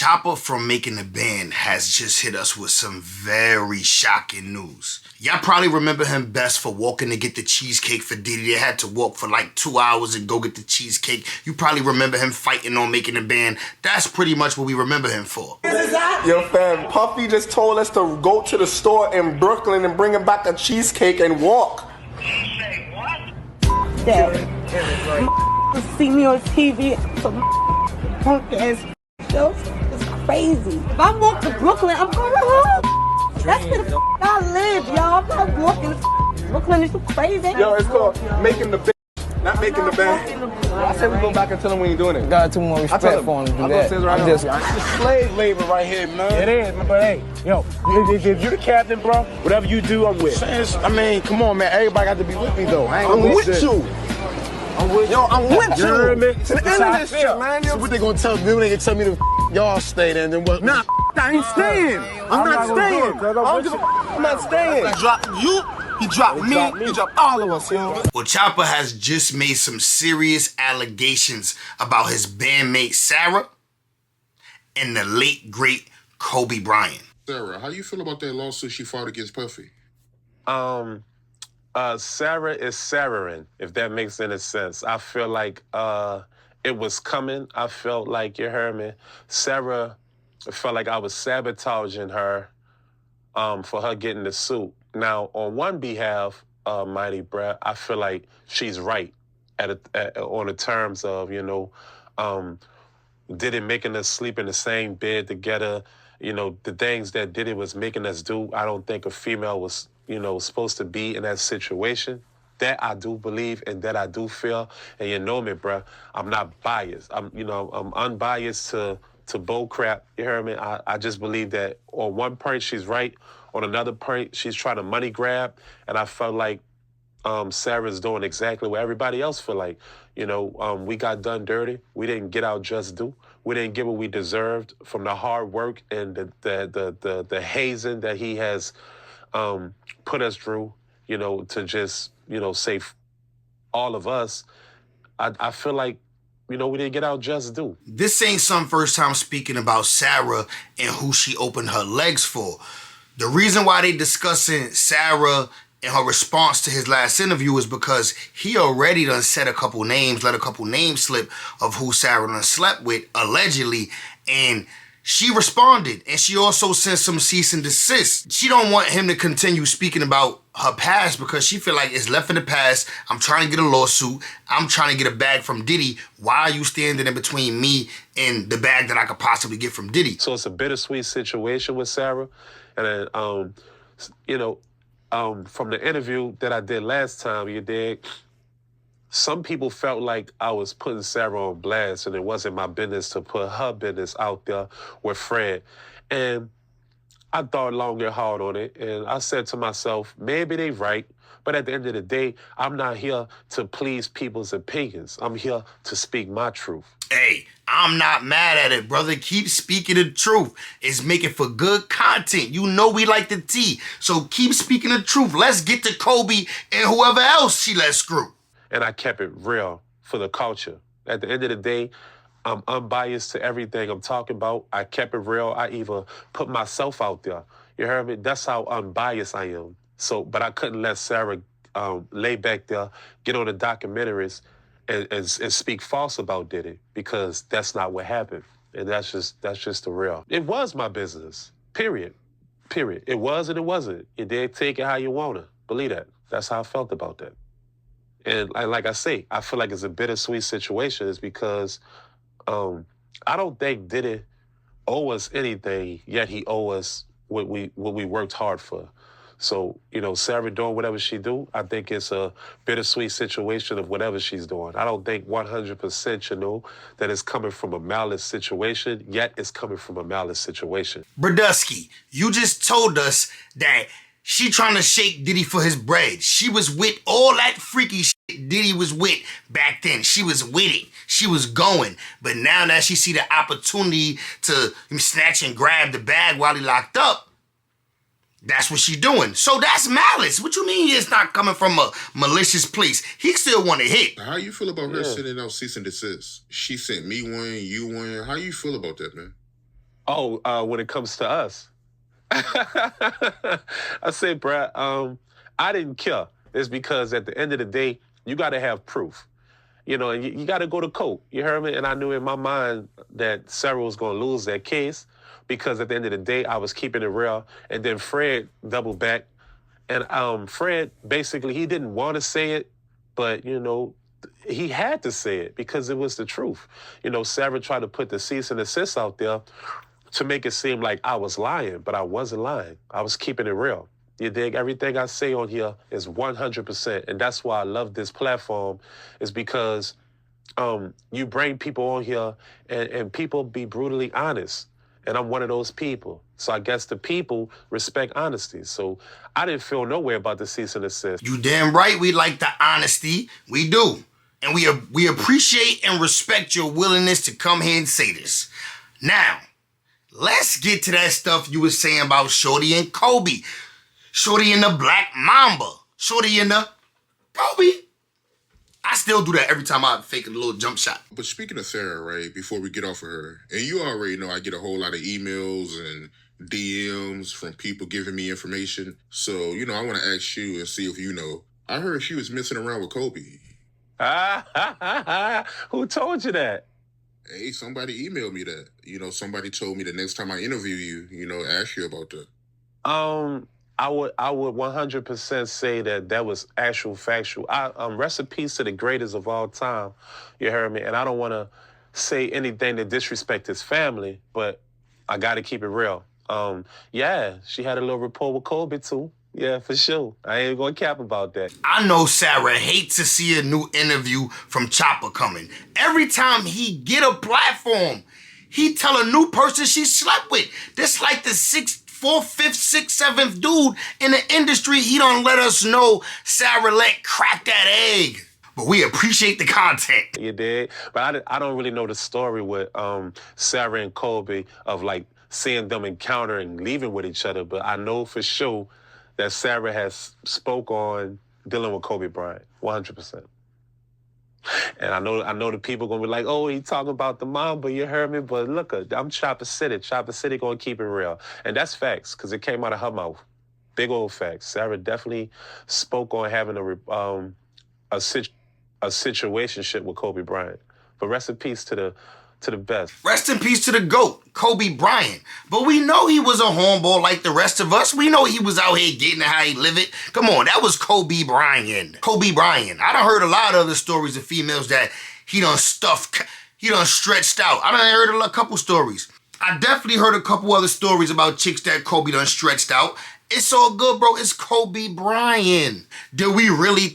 Chopper from Making the Band has just hit us with some very shocking news. Y'all probably remember him best for walking to get the cheesecake for Diddy. They had to walk for like 2 hours and go get the cheesecake. You probably remember him fighting on Making the Band. That's pretty much what we remember him for. Yo fam, Puffy just told us to go to the store in Brooklyn and bring him back a cheesecake and walk. Say what? Dad, see me on TV, some punk ass shows. It's crazy. If I walk to Brooklyn, I'm going home. That's where the I live, y'all. I'm not walking to Brooklyn. It's crazy. Yo, it's called Making the Band, not Making the Band. I said we go back and tell him we ain't doing it. Got too much respect for him to do that. It's just slave labor right here, man. It is, but hey, yo, if you're the captain, bro, whatever you do, I'm with. I mean, come on, man. Everybody got to be with me, though. I'm with you. I'm with you. I'm with you. Heard me? To the end of this shit, man. So what they gonna tell me? They gonna tell me to y'all stay there and then what? Nah, I ain't staying. I'm not staying. I'm not staying. He dropped you. He dropped me. He dropped all of us, yo. Well, Chopper has just made some serious allegations about his bandmate Sara and the late, great Kobe Bryant. Sara, how you feel about that lawsuit she filed against Puffy? Sara is Saraing, if that makes any sense. I feel like it was coming. I felt like, you heard me, Sara felt like I was sabotaging her for her getting the suit. Now, on one behalf, Mighty Brad, I feel like she's right on the terms of, Diddy making us sleep in the same bed together. The things that Diddy was making us do, I don't think a female was, supposed to be in that situation. That I do believe and that I do feel. And you know me, bruh, I'm not biased. I'm unbiased to bull crap. You heard me? I just believe that on one point she's right. On another point, she's trying to money grab. And I felt like Sara's doing exactly what everybody else feel like. We got done dirty. We didn't get our just due. We didn't get what we deserved from the hard work and the hazing that he has put us through, to just, save all of us. I feel like, we didn't get our just due. This ain't some first time speaking about Sara and who she opened her legs for. The reason why they discussing Sara and her response to his last interview is because he already done said a couple names, let a couple names slip of who Sara done slept with, allegedly, and she responded, and she also sent some cease and desist. She don't want him to continue speaking about her past because she feel like it's left in the past. I'm trying to get a lawsuit. I'm trying to get a bag from Diddy. Why are you standing in between me and the bag that I could possibly get from Diddy? So it's a bittersweet situation with Sara. And then, from the interview that I did last time, you dig, some people felt like I was putting Sara on blast and it wasn't my business to put her business out there with Fred. And I thought long and hard on it. And I said to myself, maybe they right. But at the end of the day, I'm not here to please people's opinions. I'm here to speak my truth. Hey, I'm not mad at it, brother. Keep speaking the truth. It's making for good content. You know we like the tea. So keep speaking the truth. Let's get to Kobe and whoever else she let screw. And I kept it real for the culture. At the end of the day, I'm unbiased to everything I'm talking about. I kept it real. I even put myself out there. You heard me? That's how unbiased I am. So, but I couldn't let Sara lay back there, get on the documentaries, and speak false about Diddy, because that's not what happened. And that's just the real. It was my business, period. It was and it wasn't. You did take it how you want to. Believe that. That's how I felt about that. And like I say, I feel like it's a bittersweet situation is because I don't think Diddy owe us anything, yet he owe us what we worked hard for. So, Sara doing whatever she do, I think it's a bittersweet situation of whatever she's doing. I don't think 100%, that it's coming from a malice situation, yet it's coming from a malice situation. Brodusky, you just told us that she trying to shake Diddy for his bread. She was with all that freaky shit Diddy was with back then. She was with it. She was going. But now that she see the opportunity to snatch and grab the bag while he locked up, that's what she doing. So that's malice. What you mean it's not coming from a malicious place? He still want to hit. How you feel about her sending out cease and desist? She sent me one, you one. How you feel about that, man? Oh, when it comes to us. I say, bruh, I didn't care. It's because at the end of the day, you got to have proof. You know, and you got to go to court. You heard me? And I knew in my mind that Sarah was going to lose that case because at the end of the day, I was keeping it real. And then Fred doubled back. And Fred, basically, he didn't want to say it, but, you know, he had to say it because it was the truth. You know, Sarah tried to put the cease and desist out there to make it seem like I was lying, but I wasn't lying. I was keeping it real. You dig? Everything I say on here is 100%. And that's why I love this platform, is because you bring people on here and people be brutally honest. And I'm one of those people. So I guess the people respect honesty. So I didn't feel no way about the cease and desist. You damn right we like the honesty. We do. And we appreciate and respect your willingness to come here and say this. Now, let's get to that stuff you were saying about Shorty and Kobe. Shorty and the Black Mamba. Shorty and the Kobe. I still do that every time I fake a little jump shot. But speaking of Sarah, right, before we get off of her, and you already know I get a whole lot of emails and DMs from people giving me information. So, you know, I want to ask you and see if you know. I heard she was messing around with Kobe. Who told you that? Hey, somebody emailed me that. You know, somebody told me the next time I interview you, you know, ask you about that. I would 100% say that was actual factual. Rest in peace to the greatest of all time. You heard me? And I don't want to say anything to disrespect his family, but I got to keep it real. Yeah, she had a little rapport with Kobe too. Yeah, for sure. I ain't gonna cap about that. I know Sarah hates to see a new interview from Chopper coming. Every time he get a platform, he tell a new person she slept with. This like the 4th, 5th, 6th, 7th dude in the industry. He don't let us know Sarah let crack that egg. But we appreciate the content. You did? But I don't really know the story with Sarah and Kobe of like seeing them encounter and leaving with each other. But I know for sure that Sarah has spoke on dealing with Kobe Bryant, 100%. And I know the people gonna be like, oh, he talking about the Mamba, you heard me? But look, I'm Chopper City. Chopper City gonna keep it real. And that's facts, because it came out of her mouth. Big old facts. Sarah definitely spoke on having a situationship with Kobe Bryant. But rest in peace to the best. Rest in peace to the GOAT, Kobe Bryant. But we know he was a hornball like the rest of us. We know he was out here getting it how he live it. Come on, that was Kobe Bryant. Kobe Bryant. I done heard a lot of other stories of females that he done stretched out. I done heard a couple stories. I definitely heard a couple other stories about chicks that Kobe done stretched out. It's all good, bro. It's Kobe Bryant. Do we really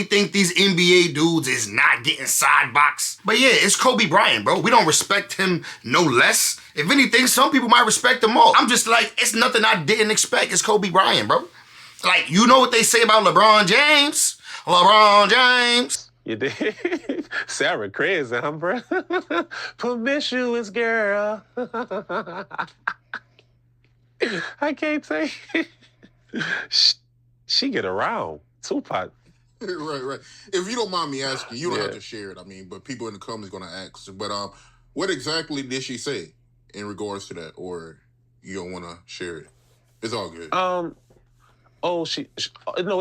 think these NBA dudes is not getting side box? But yeah, it's Kobe Bryant, bro. We don't respect him no less. If anything, some people might respect him more. I'm just like, it's nothing I didn't expect. It's Kobe Bryant, bro. Like, you know what they say about LeBron James? LeBron James. You did? Sarah crazy, huh, bro? Promiscuous girl. I can't take it. She get around. Tupac. Right. If you don't mind me asking, you don't have to share it. I mean, but people in the comments gonna ask. But what exactly did she say in regards to that, or you don't want to share it? It's all good. No,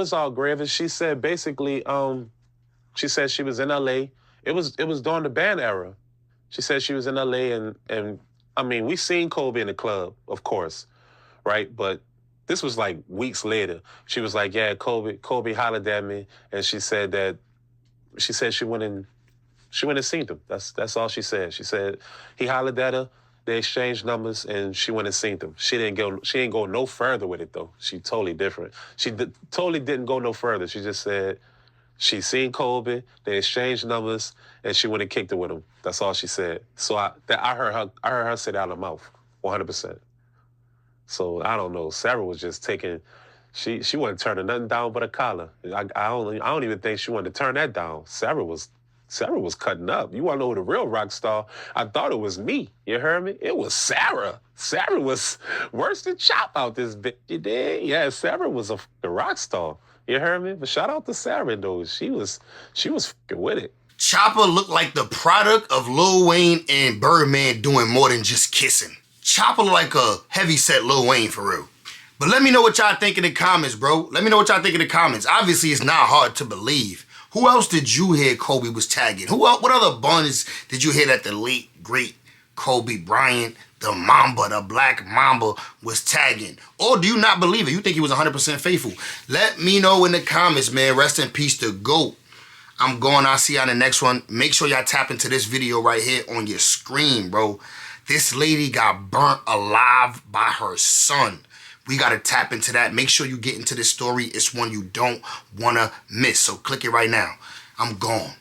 it's all great. She said basically, she said she was in LA. It was during the band era. She said she was in LA and I mean, we seen Kobe in the club, of course. Right? But this was like weeks later. She was like, yeah, Kobe hollered at me. And she said she went and seen him. That's all she said. She said he hollered at her, they exchanged numbers, and she went and seen him. She didn't go no further with it though. She totally different. She totally didn't go no further. She just said she seen Kobe, they exchanged numbers, and she went and kicked it with him. That's all she said. So I heard her say that out of her mouth, 100%. So I don't know. Sarah was just taking. She wasn't turning nothing down but a collar. I don't even think she wanted to turn that down. Sarah was cutting up. You want to know who the real rock star? I thought it was me. You heard me? It was Sarah. Sarah was worse than Chop out this bitch. You did? Yeah, Sarah was the rock star. You heard me? But shout out to Sarah though. She was fucking with it. Chopper looked like the product of Lil Wayne and Birdman doing more than just kissing. Chopper like a heavy-set Lil Wayne for real. But let me know what y'all think in the comments, bro. Let me know what y'all think in the comments. Obviously, it's not hard to believe. Who else did you hear Kobe was tagging? What other buns did you hear that the late, great Kobe Bryant, the Mamba, the Black Mamba, was tagging? Or do you not believe it? You think he was 100% faithful? Let me know in the comments, man. Rest in peace to GOAT. I'm going. I'll see y'all in the next one. Make sure y'all tap into this video right here on your screen, bro. This lady got burnt alive by her son. We got to tap into that. Make sure you get into this story. It's one you don't want to miss. So click it right now. I'm gone.